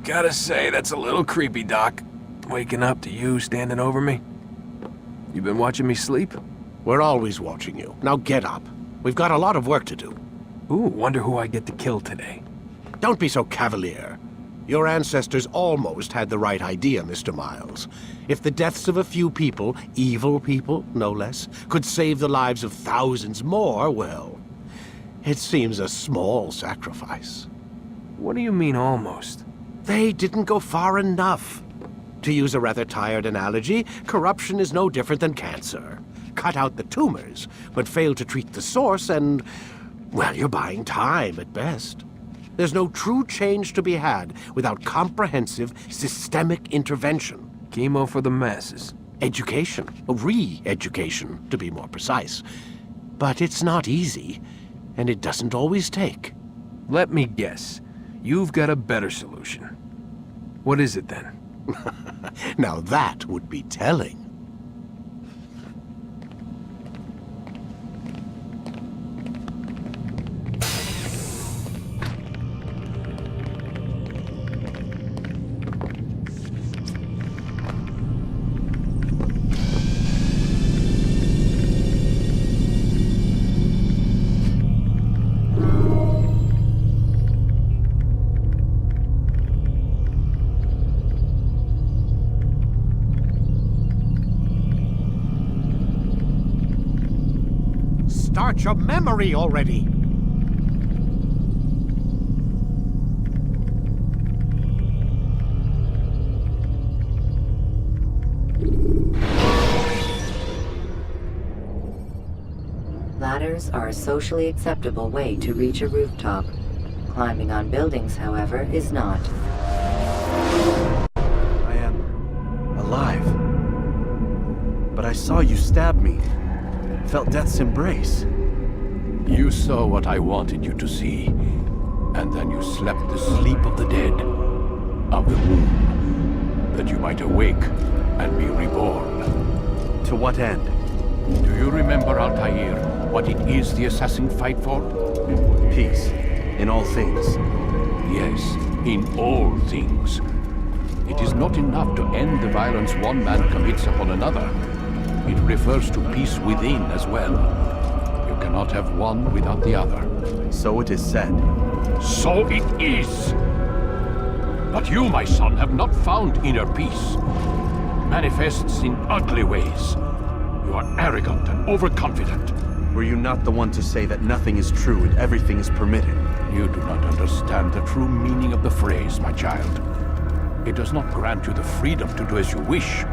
Gotta say, that's a little creepy, Doc. Waking up to you standing over me. You been watching me sleep? We're always watching you. Now get up. We've got a lot of work to do. Ooh, wonder who I get to kill today. Don't be so cavalier. Your ancestors almost had the right idea, Mr. Miles. If the deaths of a few people, evil people, no less, could save the lives of thousands more, well, it seems a small sacrifice. What do you mean, almost? They didn't go far enough. To use a rather tired analogy, corruption is no different than cancer. Cut out the tumors, but fail to treat the source and, well, you're buying time at best. There's no true change to be had without comprehensive, systemic intervention. Chemo for the masses. Education, re-education, to be more precise. But it's not easy, and it doesn't always take. Let me guess. You've got a better solution. What is it then? Now that would be telling. Start your memory already! Ladders are a socially acceptable way to reach a rooftop. Climbing on buildings, however, is not. I am alive. But I saw you stab me. Felt death's embrace. You saw what I wanted you to see, and then you slept the sleep of the dead, of the womb, that you might awake and be reborn. To what end? Do you remember, Altair, what it is the assassin fight for? Peace, in all things. Yes, in all things. It is not enough to end the violence one man commits upon another. It refers to peace within as well. You cannot have one without the other. So it is said. So it is! But you, my son, have not found inner peace. Manifests in ugly ways. You are arrogant and overconfident. Were you not the one to say that nothing is true and everything is permitted? You do not understand the true meaning of the phrase, my child. It does not grant you the freedom to do as you wish.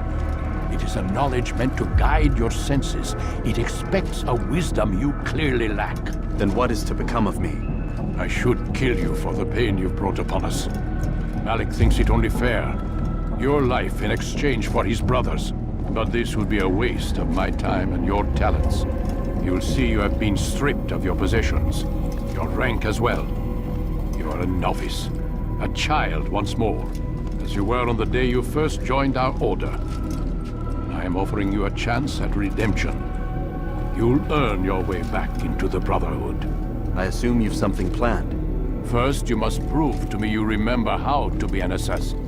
It is a knowledge meant to guide your senses. It expects a wisdom you clearly lack. Then what is to become of me? I should kill you for the pain you've brought upon us. Malik thinks it only fair. Your life in exchange for his brother's. But this would be a waste of my time and your talents. You'll see you have been stripped of your possessions. Your rank as well. You are a novice. A child once more. As you were on the day you first joined our order. I am offering you a chance at redemption. You'll earn your way back into the Brotherhood. I assume you've something planned. First, you must prove to me you remember how to be an assassin.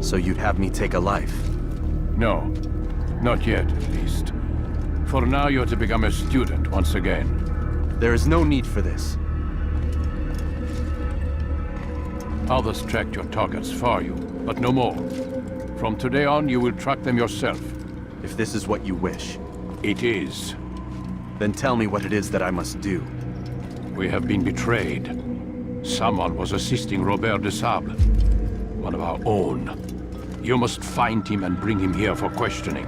So you'd have me take a life? No. Not yet, at least. For now, you're to become a student once again. There is no need for this. Others tracked your targets for you, but no more. From today on, you will track them yourself. If this is what you wish. It is. Then tell me what it is that I must do. We have been betrayed. Someone was assisting Robert de Sable, one of our own. You must find him and bring him here for questioning.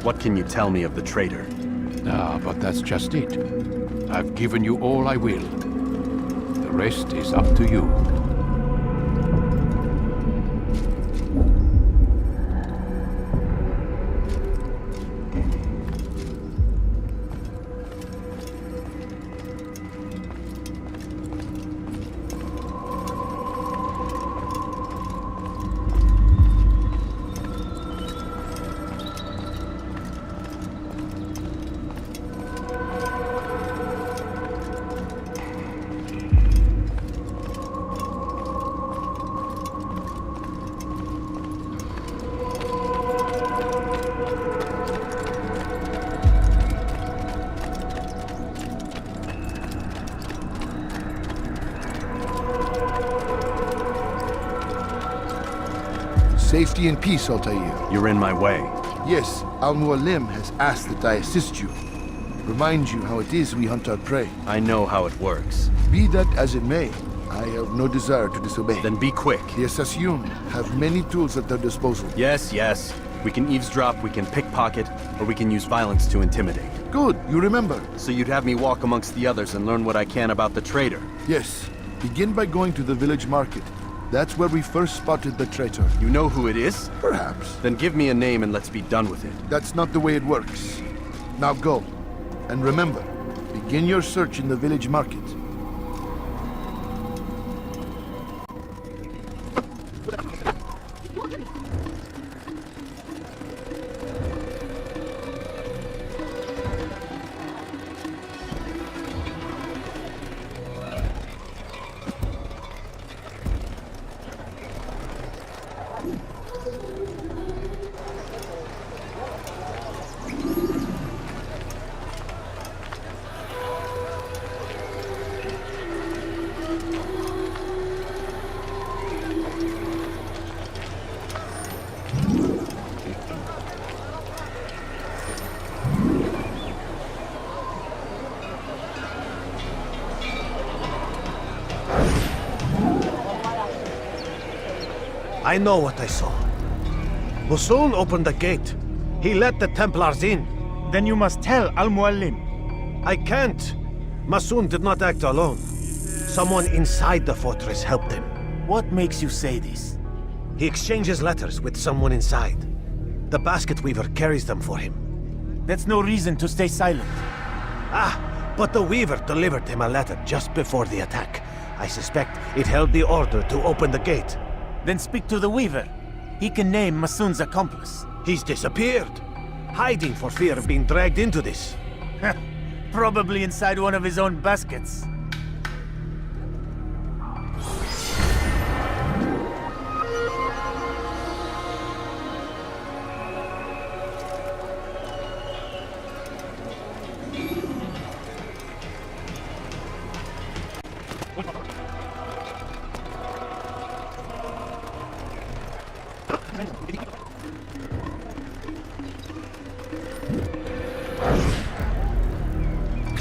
What can you tell me of the traitor? Ah, but that's just it. I've given you all I will. The rest is up to you. Majesty and peace, Altair. You're in my way. Yes, Al-Mualim has asked that I assist you. Remind you how it is we hunt our prey. I know how it works. Be that as it may, I have no desire to disobey. Then be quick. The Assassin have many tools at their disposal. Yes, yes. We can eavesdrop, we can pickpocket, or we can use violence to intimidate. Good, you remember. So you'd have me walk amongst the others and learn what I can about the traitor. Yes, begin by going to the village market. That's where we first spotted the traitor. You know who it is? Perhaps. Then give me a name and let's be done with it. That's not the way it works. Now go. And remember, begin your search in the village market. I know what I saw. Musoon opened the gate. He let the Templars in. Then you must tell Al-Mualim. I can't. Musoon did not act alone. Someone inside the fortress helped him. What makes you say this? He exchanges letters with someone inside. The basket weaver carries them for him. That's no reason to stay silent. But the weaver delivered him a letter just before the attack. I suspect it held the order to open the gate. Then speak to the weaver. He can name Masoon's accomplice. He's disappeared, hiding for fear of being dragged into this. Probably inside one of his own baskets.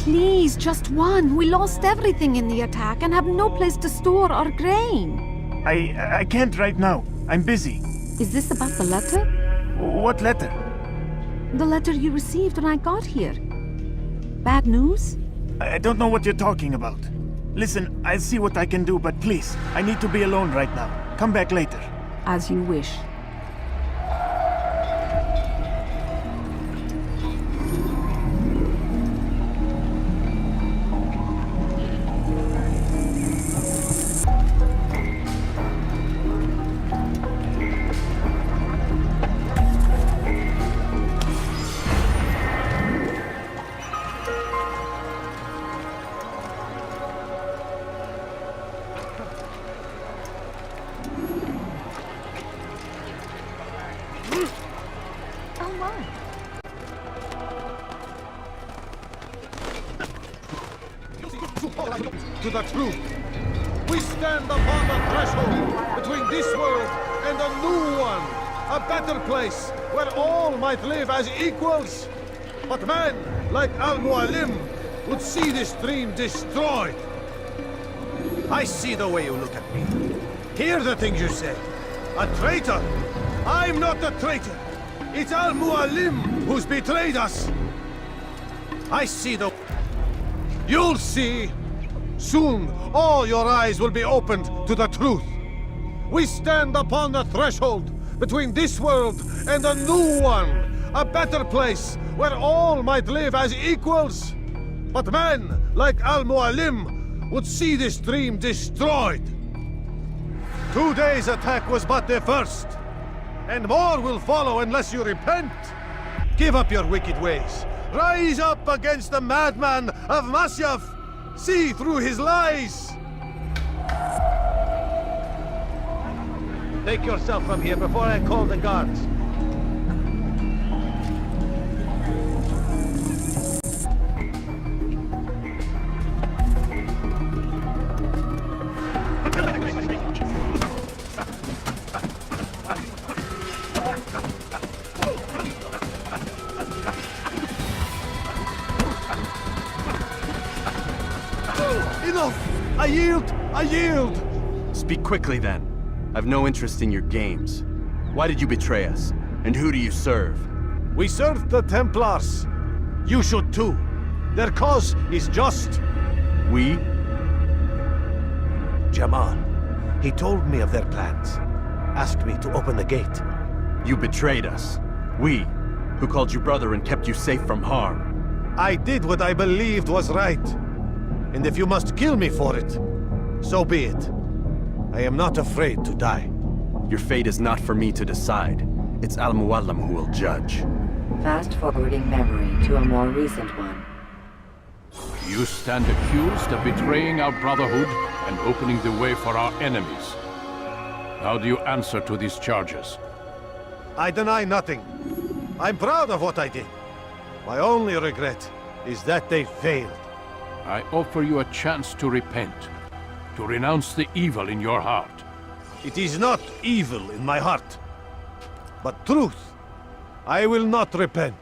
Please, just one. We lost everything in the attack and have no place to store our grain. I can't right now. I'm busy. Is this about the letter? What letter? The letter you received when I got here. Bad news? I don't know what you're talking about. Listen, I'll see what I can do, but please, I need to be alone right now. Come back later. As you wish. To the truth. We stand upon the threshold between this world and a new one, a better place where all might live as equals. But men like Al-Mualim would see this dream destroyed. I see the way you look at me. Hear the things you say. A traitor? I'm not a traitor. It's Al-Mualim who's betrayed us. I see the... You'll see. Soon, all your eyes will be opened to the truth. We stand upon the threshold between this world and a new one, a better place where all might live as equals. But men like Al-Mualim would see this dream destroyed. Today's attack was but the first, and more will follow unless you repent. Give up your wicked ways. Rise up against the madman of Masyaf. See through his lies! Take yourself from here before I call the guards. Enough! I yield! I yield! Speak quickly then. I've no interest in your games. Why did you betray us? And who do you serve? We serve the Templars. You should too. Their cause is just. We? Jamal, he told me of their plans. Asked me to open the gate. You betrayed us. We, who called you brother and kept you safe from harm. I did what I believed was right. And if you must kill me for it, so be it. I am not afraid to die. Your fate is not for me to decide. It's Al-Muallim who will judge. Fast-forwarding memory to a more recent one. You stand accused of betraying our brotherhood and opening the way for our enemies. How do you answer to these charges? I deny nothing. I'm proud of what I did. My only regret is that they failed. I offer you a chance to repent, to renounce the evil in your heart. It is not evil in my heart, but truth. I will not repent.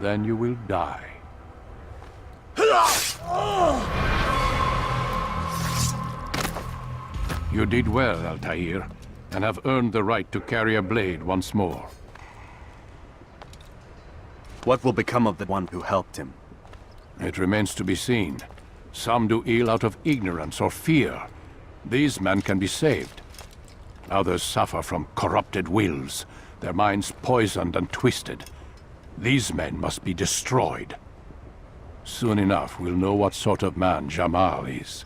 Then you will die. You did well, Altair, and have earned the right to carry a blade once more. What will become of the one who helped him? It remains to be seen. Some do ill out of ignorance or fear. These men can be saved. Others suffer from corrupted wills, their minds poisoned and twisted. These men must be destroyed. Soon enough, we'll know what sort of man Jamal is.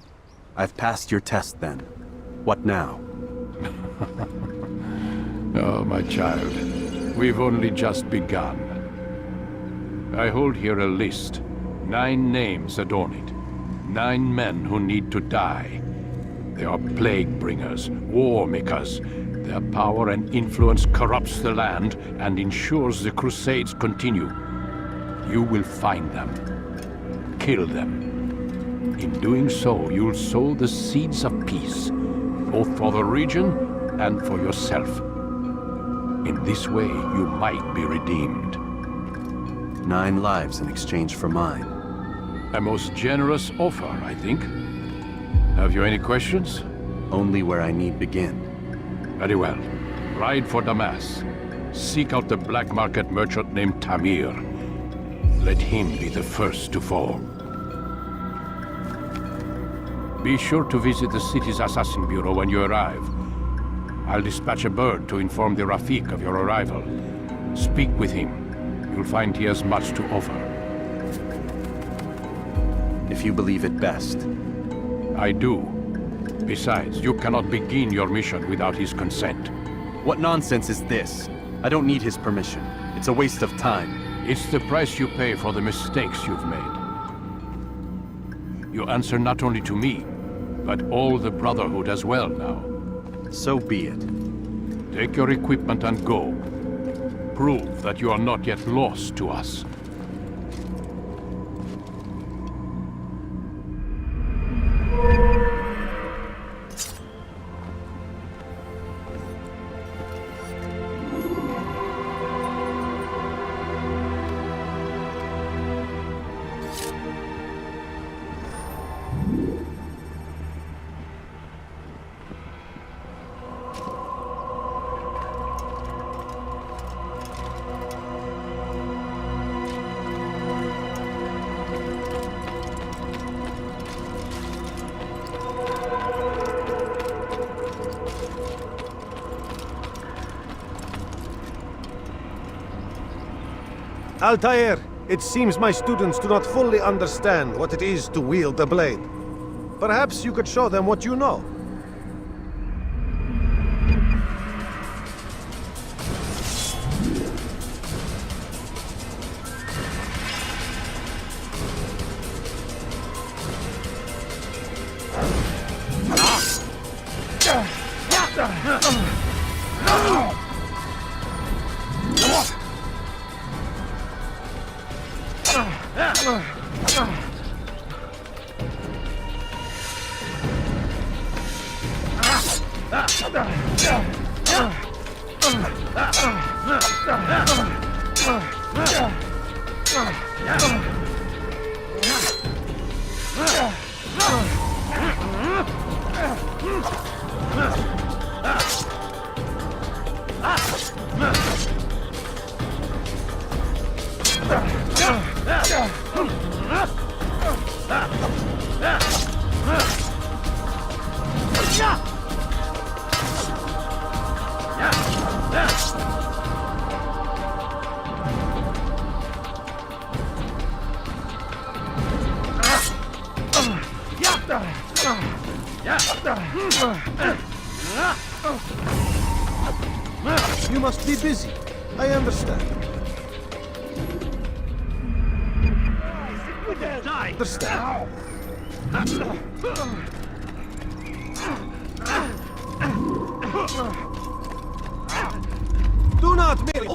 I've passed your test then. What now? Oh, my child. We've only just begun. I hold here a list. 9 names adorn it. 9 men who need to die. They are plague bringers, war makers. Their power and influence corrupts the land and ensures the crusades continue. You will find them. Kill them. In doing so, you'll sow the seeds of peace, both for the region and for yourself. In this way, you might be redeemed. 9 lives in exchange for mine. A most generous offer, I think. Have you any questions? Only where I need begin. Very well. Ride for Damascus. Seek out the black market merchant named Tamir. Let him be the first to fall. Be sure to visit the city's assassin bureau when you arrive. I'll dispatch a bird to inform the Rafik of your arrival. Speak with him. You'll find he has much to offer. If you believe it best. I do. Besides, you cannot begin your mission without his consent. What nonsense is this? I don't need his permission. It's a waste of time. It's the price you pay for the mistakes you've made. You answer not only to me, but all the Brotherhood as well now. So be it. Take your equipment and go. Prove that you are not yet lost to us. Altair, it seems my students do not fully understand what it is to wield the blade. Perhaps you could show them what you know. You must be busy. I understand. Understand. Do not merely...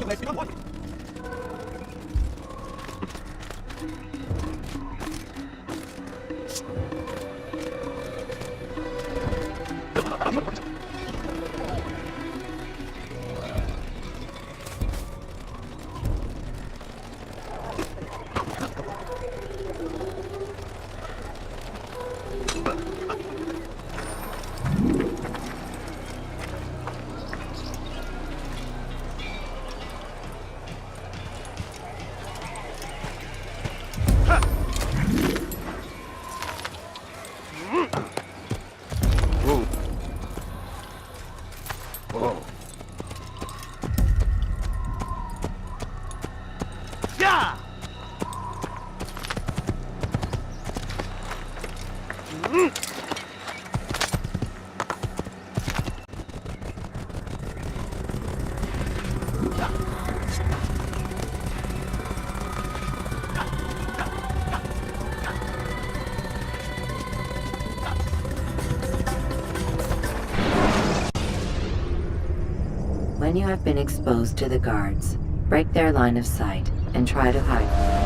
When you have been exposed to the guards, break their line of sight and try to hide.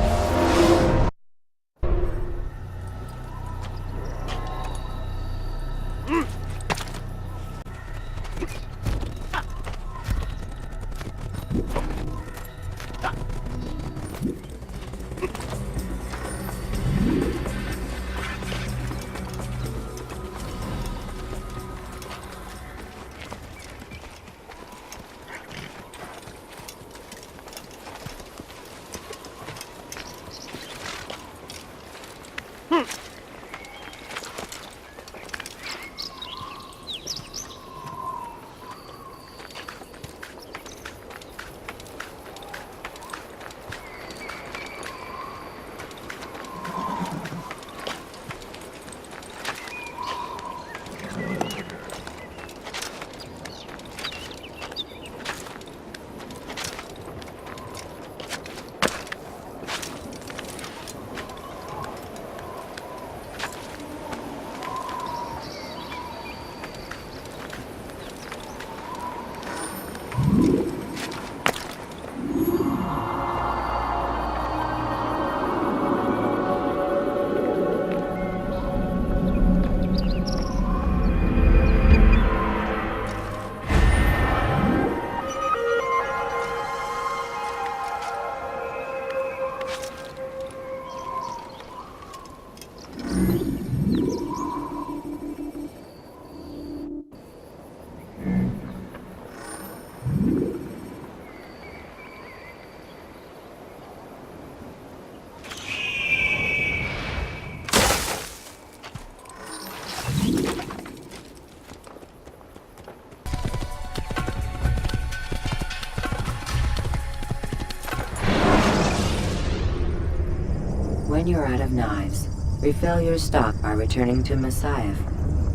When you're out of knives, refill your stock by returning to Messiah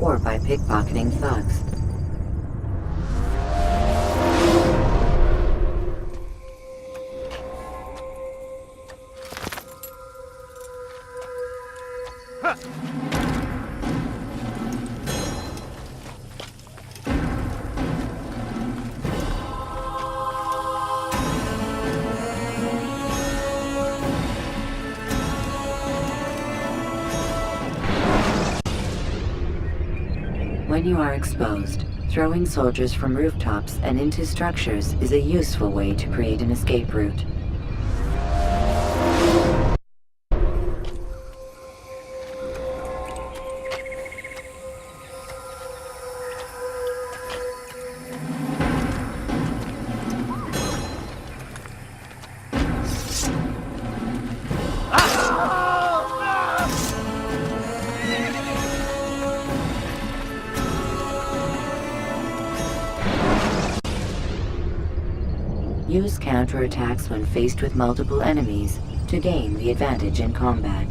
or by pickpocketing thugs. When you are exposed, throwing soldiers from rooftops and into structures is a useful way to create an escape route. use counterattacks when faced with multiple enemies to gain the advantage in combat.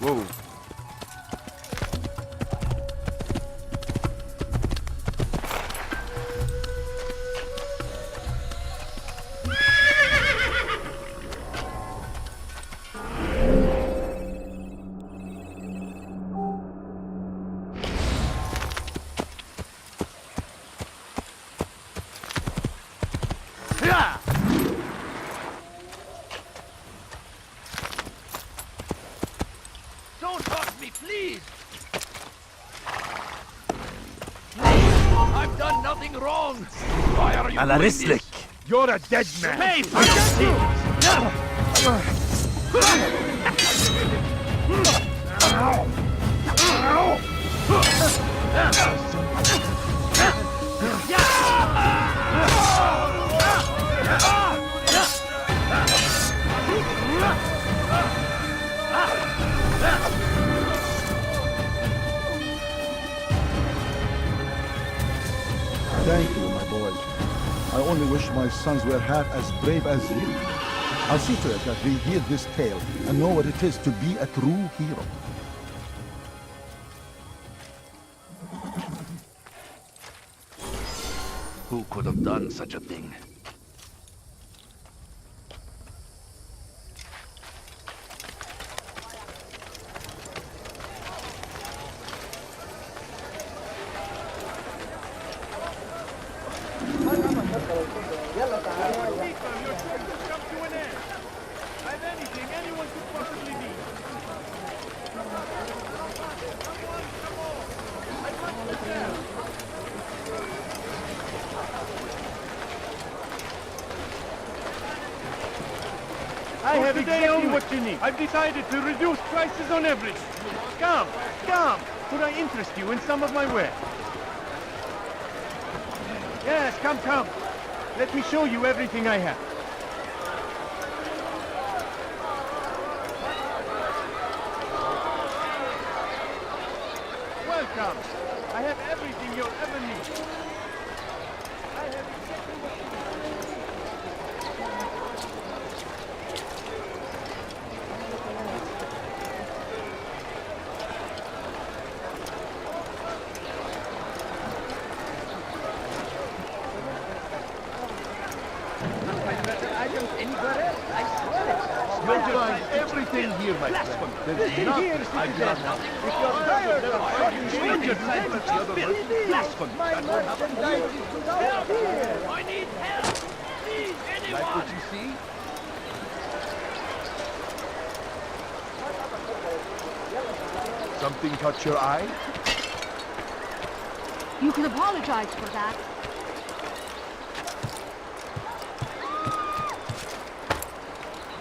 Whoa. Don't hurt me, please! I've done nothing wrong! Why are you على doing رسلك. this? You're a dead man. Pay for your sins! Thank you, my boy. I only wish my sons were half as brave as you. I'll see to it that they hear this tale and know what it is to be a true hero. Who could have done such a thing? I have exactly what you need. I've decided to reduce prices on everything. Come, come. Could I interest you in some of my wares? Yes, come, come. Let me show you everything I have. Welcome. I have everything you'll ever need. I have exactly what you need. You'll find everything here, my friend. There's nothing I've done. If you're tired of talking strangers, Blasphemy. my merchandise is out here. I need help! Please, anyone! Like what you see? Something caught your eye? You can apologize for that.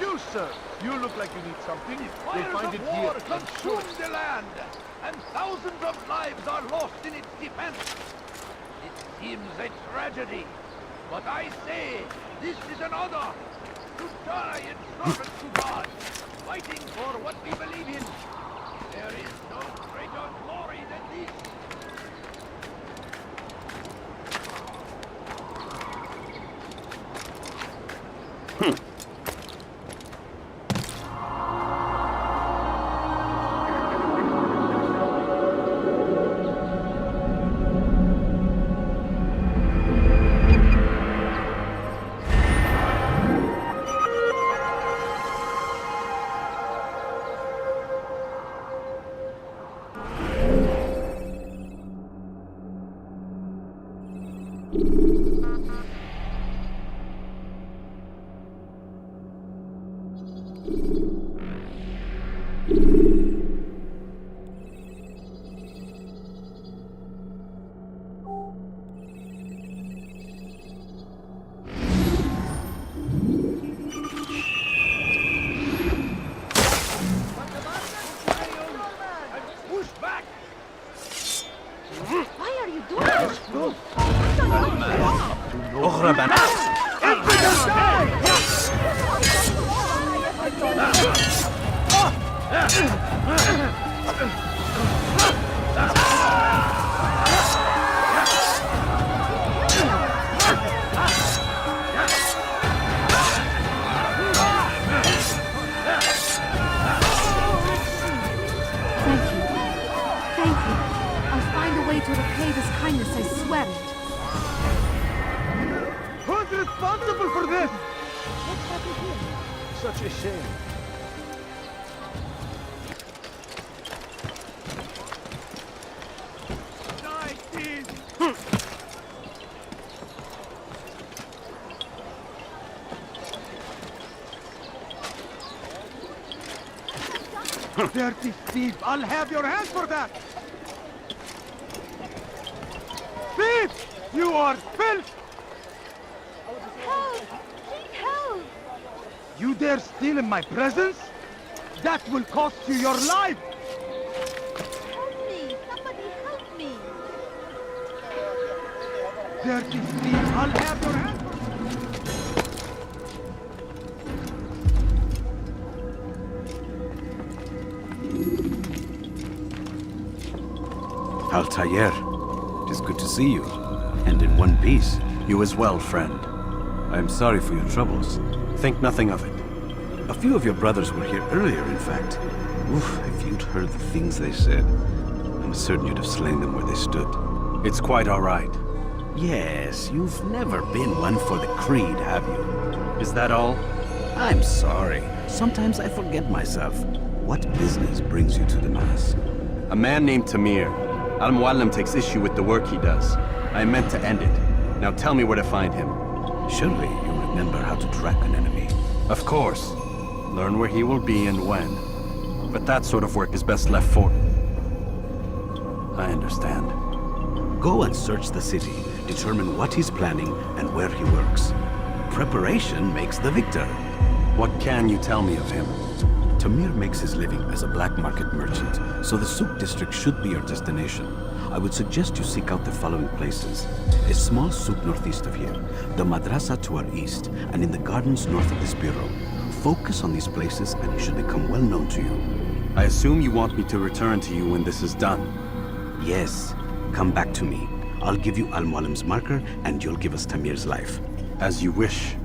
You, sir. You look like you need something. You'll Fires find of it war here. consume the land, and thousands of lives are lost in its defense. It seems a tragedy, but I say this is an honor. To die in service to God, fighting for what we believe in. There is no greater glory than this. Why are you doing this? أغرب عن Thank you. I'll find a way to repay this kindness, I swear it. Who's responsible for this? Such a shame. Die, please. Dirty thief! I'll have your hands for that! Thief! You are filth! Help! Please help! You dare steal in my presence? That will cost you your life! Help me! Somebody help me! Dirty thief! I'll have your hands for Altair, it is good to see you. And in one piece. You as well, friend. I am sorry for your troubles. Think nothing of it. A few of your brothers were here earlier, in fact. Oof, if you'd heard the things they said, I'm certain you'd have slain them where they stood. It's quite all right. Yes, you've never been one for the creed, have you? Is that all? I'm sorry. Sometimes I forget myself. What business brings you to Damascus? A man named Tamir. Al-Muallim takes issue with the work he does. I meant to end it. Now tell me where to find him. Surely you remember how to track an enemy. Of course. Learn where he will be and when. But that sort of work is best left for... I understand. Go and search the city. Determine what he's planning and where he works. Preparation makes the victor. What can you tell me of him? Tamir makes his living as a black market merchant, so the Souk district should be your destination. I would suggest you seek out the following places. A small souk northeast of here, the madrasa to our east, and in the gardens north of this bureau. Focus on these places and he should become well known to you. I assume you want me to return to you when this is done. Yes. Come back to me. I'll give you Al-Muallim's marker and you'll give us Tamir's life. As you wish.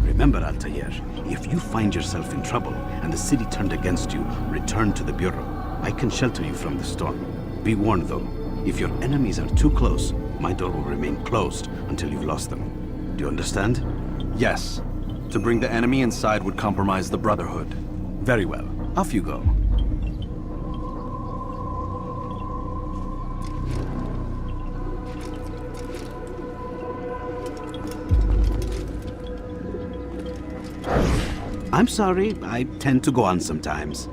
Remember, Altair, if you find yourself in trouble and the city turned against you, return to the bureau. I can shelter you from the storm. Be warned, though. If your enemies are too close, my door will remain closed until you've lost them. Do you understand? Yes. To bring the enemy inside would compromise the Brotherhood. Very well. Off you go. I'm sorry, I tend to go on sometimes.